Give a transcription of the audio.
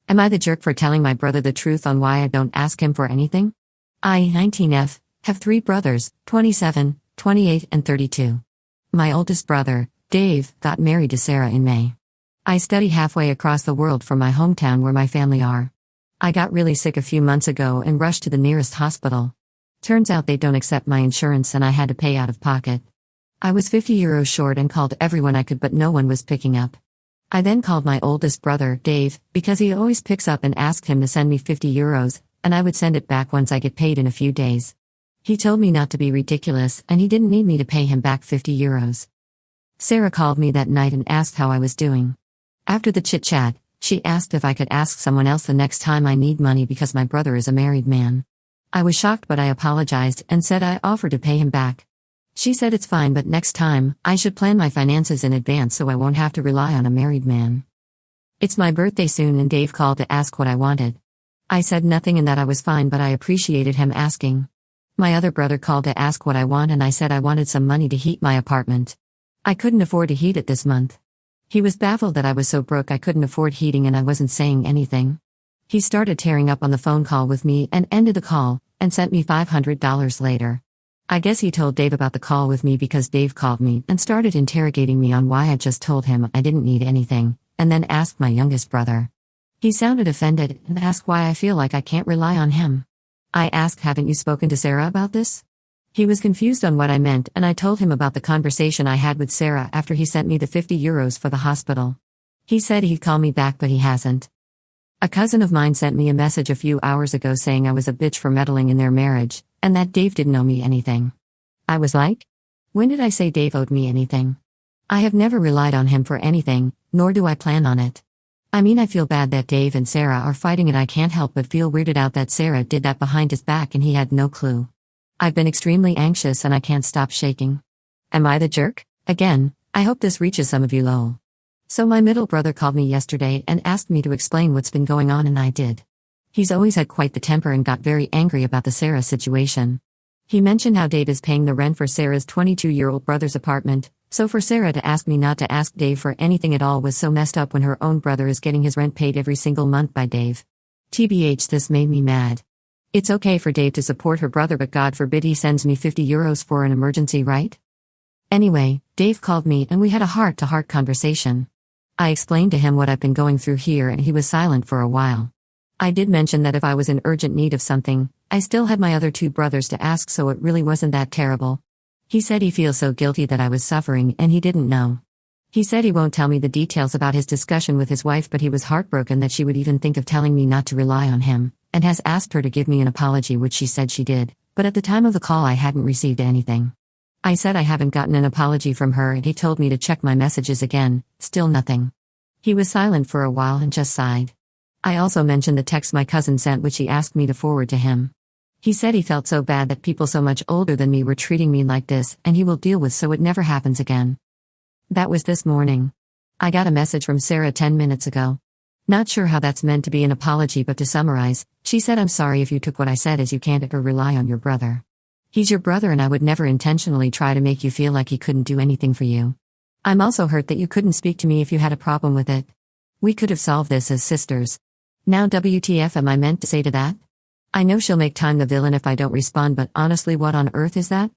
Am I the jerk for telling my brother the truth on why I don't ask him for anything? I, 19F, have 3 brothers, 27, 28, and 32. My oldest brother, Dave, got married to Sarah in May. I study halfway across the world from my hometown where my family are. I got really sick a few months ago and rushed to the nearest hospital. Turns out they don't accept my insurance and I had to pay out of pocket. I was €50 short and called everyone I could, but no one was picking up. I then called my oldest brother, Dave, because he always picks up, and asked him to send me €50, and I would send it back once I get paid in a few days. He told me not to be ridiculous, and he didn't need me to pay him back €50. Sarah called me that night and asked how I was doing. After the chit-chat, she asked if I could ask someone else the next time I need money because my brother is a married man. I was shocked, but I apologized and said I offered to pay him back. She said it's fine, but next time, I should plan my finances in advance so I won't have to rely on a married man. It's my birthday soon and Dave called to ask what I wanted. I said nothing and that I was fine, but I appreciated him asking. My other brother called to ask what I want and I said I wanted some money to heat my apartment. I couldn't afford to heat it this month. He was baffled that I was so broke I couldn't afford heating and I wasn't saying anything. He started tearing up on the phone call with me and ended the call, and sent me $500 later. I guess he told Dave about the call with me because Dave called me and started interrogating me on why I just told him I didn't need anything, and then asked my youngest brother. He sounded offended and asked why I feel like I can't rely on him. I asked, haven't you spoken to Sarah about this? He was confused on what I meant, and I told him about the conversation I had with Sarah after he sent me the €50 for the hospital. He said he'd call me back, but he hasn't. A cousin of mine sent me a message a few hours ago saying I was a bitch for meddling in their marriage, and that Dave didn't owe me anything. I was like, when did I say Dave owed me anything? I have never relied on him for anything, nor do I plan on it. I mean, I feel bad that Dave and Sarah are fighting and I can't help but feel weirded out that Sarah did that behind his back and he had no clue. I've been extremely anxious and I can't stop shaking. Am I the jerk? Again, I hope this reaches some of you lol. So my middle brother called me yesterday and asked me to explain what's been going on, and I did. He's always had quite the temper and got very angry about the Sarah situation. He mentioned how Dave is paying the rent for Sarah's 22-year-old brother's apartment, so for Sarah to ask me not to ask Dave for anything at all was so messed up when her own brother is getting his rent paid every single month by Dave. TBH, this made me mad. It's okay for Dave to support her brother, but God forbid he sends me €50 for an emergency, right? Anyway, Dave called me and we had a heart-to-heart conversation. I explained to him what I've been going through here and he was silent for a while. I did mention that if I was in urgent need of something, I still had my other 2 brothers to ask, so it really wasn't that terrible. He said he feels so guilty that I was suffering and he didn't know. He said he won't tell me the details about his discussion with his wife, but he was heartbroken that she would even think of telling me not to rely on him, and has asked her to give me an apology, which she said she did, but at the time of the call I hadn't received anything. I said I haven't gotten an apology from her and he told me to check my messages again, still nothing. He was silent for a while and just sighed. I also mentioned the text my cousin sent, which he asked me to forward to him. He said he felt so bad that people so much older than me were treating me like this, and he will deal with so it never happens again. That was this morning. I got a message from Sarah 10 minutes ago. Not sure how that's meant to be an apology, but to summarize, she said, I'm sorry if you took what I said as you can't ever rely on your brother. He's your brother and I would never intentionally try to make you feel like he couldn't do anything for you. I'm also hurt that you couldn't speak to me if you had a problem with it. We could have solved this as sisters. Now WTF am I meant to say to that? I know she'll make time the villain if I don't respond, but honestly, what on earth is that?